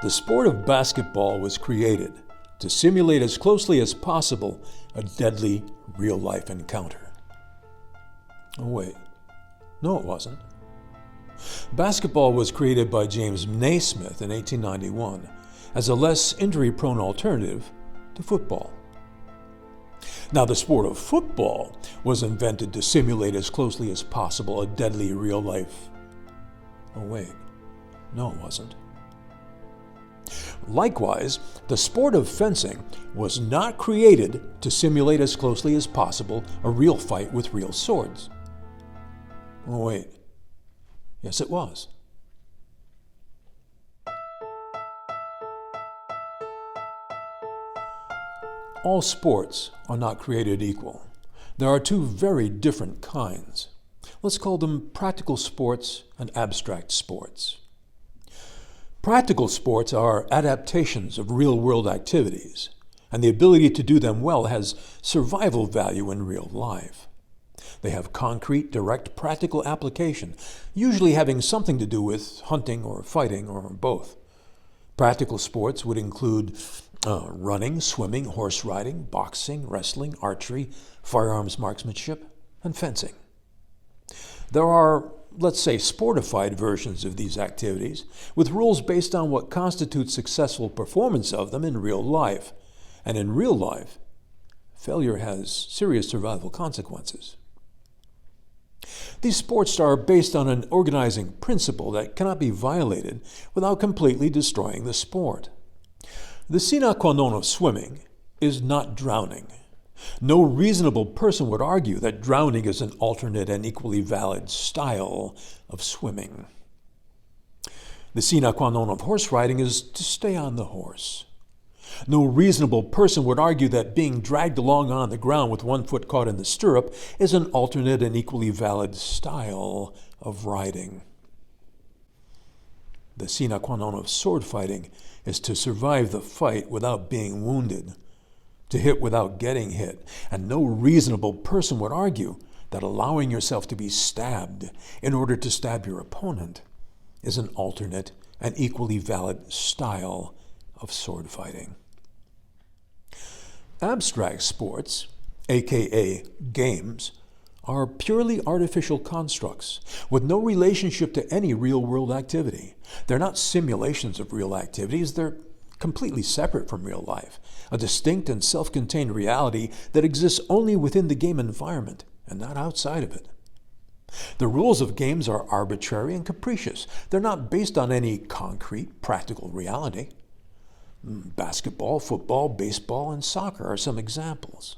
The sport of basketball was created to simulate as closely as possible a deadly real-life encounter. Oh wait, no it wasn't. Basketball was created by James Naismith in 1891 as a less injury-prone alternative to football. Now, the sport of football was invented to simulate as closely as possible a deadly real-life... Oh wait, no it wasn't. Likewise, the sport of fencing was not created to simulate as closely as possible a real fight with real swords. Oh wait, yes it was. All sports are not created equal. There are two very different kinds. Let's call them practical sports and abstract sports. Practical sports are adaptations of real-world activities, and the ability to do them well has survival value in real life. They have concrete, direct, practical application, usually having something to do with hunting or fighting or both. Practical sports would include running, swimming, horse riding, boxing, wrestling, archery, firearms marksmanship, and fencing. There are, let's say, sportified versions of these activities, with rules based on what constitutes successful performance of them in real life. And in real life, failure has serious survival consequences. These sports are based on an organizing principle that cannot be violated without completely destroying the sport. The sine qua non of swimming is not drowning. No reasonable person would argue that drowning is an alternate and equally valid style of swimming. The sine qua non of horse riding is to stay on the horse. No reasonable person would argue that being dragged along on the ground with one foot caught in the stirrup is an alternate and equally valid style of riding. The sine qua non of sword fighting is to survive the fight without being wounded, to hit without getting hit, and no reasonable person would argue that allowing yourself to be stabbed in order to stab your opponent is an alternate and equally valid style of sword fighting. Abstract sports, aka games, are purely artificial constructs with no relationship to any real-world activity. They're not simulations of real activities, they're completely separate from real life, a distinct and self-contained reality that exists only within the game environment and not outside of it. The rules of games are arbitrary and capricious. They're not based on any concrete, practical reality. Basketball, football, baseball, and soccer are some examples.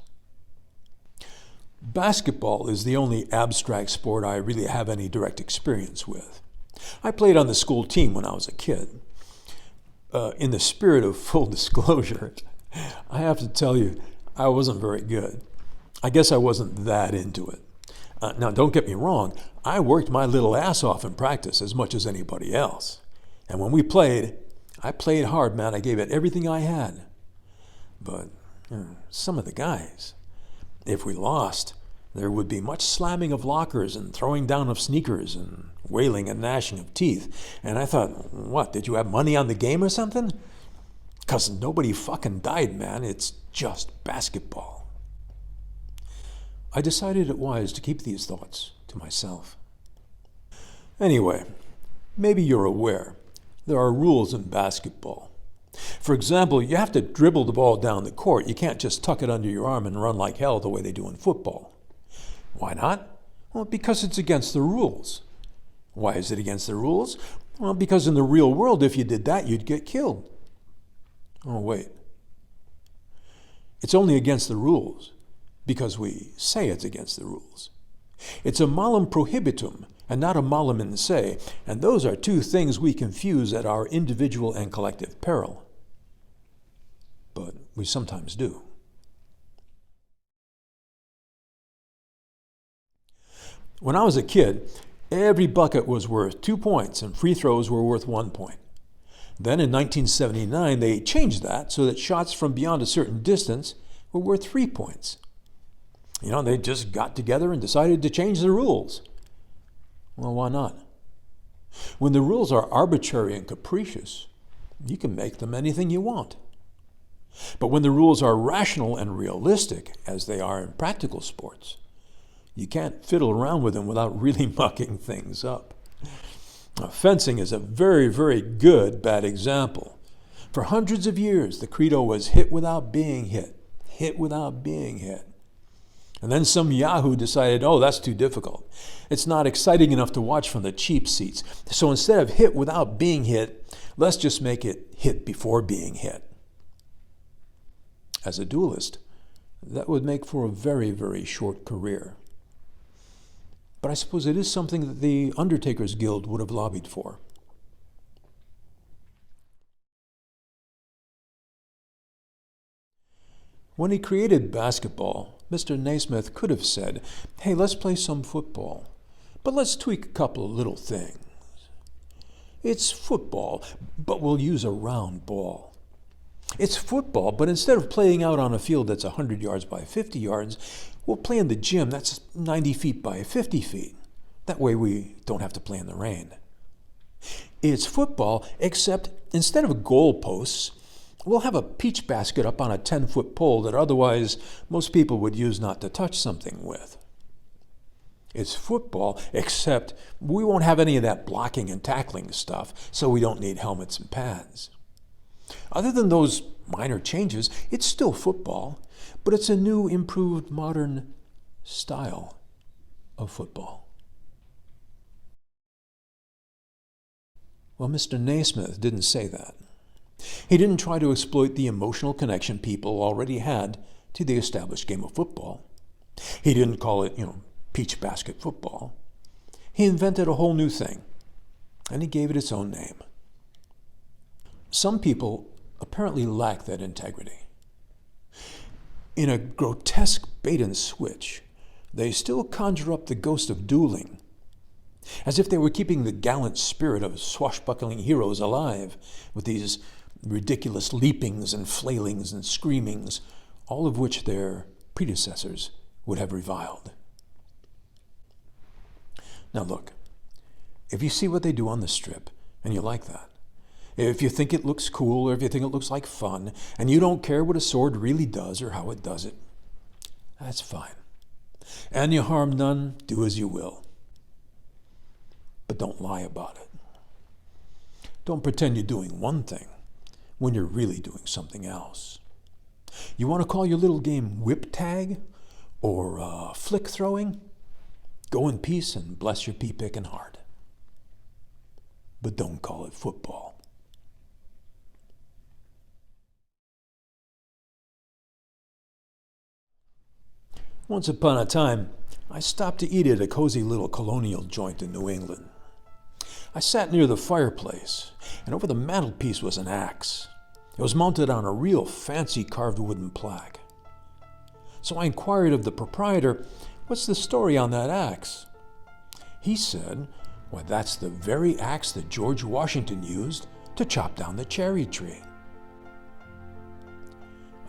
Basketball is the only abstract sport I really have any direct experience with. I played on the school team when I was a kid. In the spirit of full disclosure, I have to tell you, I wasn't very good. I guess I wasn't that into it. Now, don't get me wrong, I worked my little ass off in practice as much as anybody else. And when we played, I played hard, man. I gave it everything I had. But some of the guys, if we lost, there would be much slamming of lockers and throwing down of sneakers and wailing and gnashing of teeth. And I thought, what, did you have money on the game or something? 'Cause nobody fucking died, man. It's just basketball. I decided it wise to keep these thoughts to myself. Anyway, maybe you're aware there are rules in basketball. For example, you have to dribble the ball down the court. You can't just tuck it under your arm and run like hell the way they do in football. Why not? Well, because it's against the rules. Why is it against the rules? Well, because in the real world, if you did that, you'd get killed. Oh, wait. It's only against the rules because we say it's against the rules. It's a malum prohibitum and not a malum in se, and those are two things we confuse at our individual and collective peril. But we sometimes do. When I was a kid, every bucket was worth 2 points and free throws were worth 1 point. Then in 1979, they changed that so that shots from beyond a certain distance were worth 3 points. They just got together and decided to change the rules. Well, why not? When the rules are arbitrary and capricious, You can make them anything you want. But when the rules are rational and realistic, as they are in practical sports, you can't fiddle around with them without really mucking things up. Now, fencing is a very, very good bad example. For hundreds of years, the credo was hit without being hit, hit without being hit. And then some yahoo decided, oh, that's too difficult. It's not exciting enough to watch from the cheap seats. So instead of hit without being hit, let's just make it hit before being hit. As a duelist, that would make for a very, very short career. But I suppose it is something that the Undertakers Guild would have lobbied for. When he created basketball, Mr. Naismith could have said, hey, let's play some football, but let's tweak a couple of little things. It's football, but we'll use a round ball. It's football, but instead of playing out on a field that's 100 yards by 50 yards, we'll play in the gym that's 90 feet by 50 feet. That way we don't have to play in the rain. It's football, except instead of goalposts, we'll have a peach basket up on a 10-foot pole that otherwise most people would use not to touch something with. It's football, except we won't have any of that blocking and tackling stuff, so we don't need helmets and pads. Other than those minor changes, it's still football, but it's a new, improved, modern style of football. Well, Mr. Naismith didn't say that. He didn't try to exploit the emotional connection people already had to the established game of football. He didn't call it, peach basket football. He invented a whole new thing, and he gave it its own name. Some people apparently lack that integrity. In a grotesque bait and switch, they still conjure up the Ghost of Dueling, as if they were keeping the gallant spirit of swashbuckling heroes alive with these ridiculous leapings and flailings and screamings, all of which their predecessors would have reviled. Now look, if you see what they do on the strip and you like that, if you think it looks cool or if you think it looks like fun and you don't care what a sword really does or how it does it, that's fine. And you harm none, do as you will. But don't lie about it. Don't pretend you're doing one thing when you're really doing something else. You want to call your little game whip tag or flick throwing? Go in peace and bless your pea-picking heart. But don't call it football. Once upon a time, I stopped to eat at a cozy little colonial joint in New England. I sat near the fireplace, and over the mantelpiece was an axe. It was mounted on a real fancy carved wooden plaque. So I inquired of the proprietor, what's the story on that axe? He said, why, that's the very axe that George Washington used to chop down the cherry tree.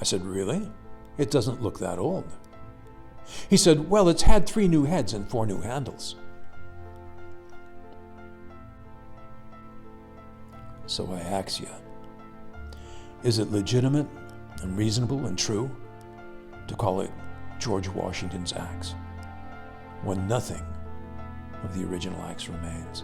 I said, really? It doesn't look that old. He said, well, it's had 3 new heads and 4 new handles. So I ask you, is it legitimate and reasonable and true to call it George Washington's axe when nothing of the original axe remains?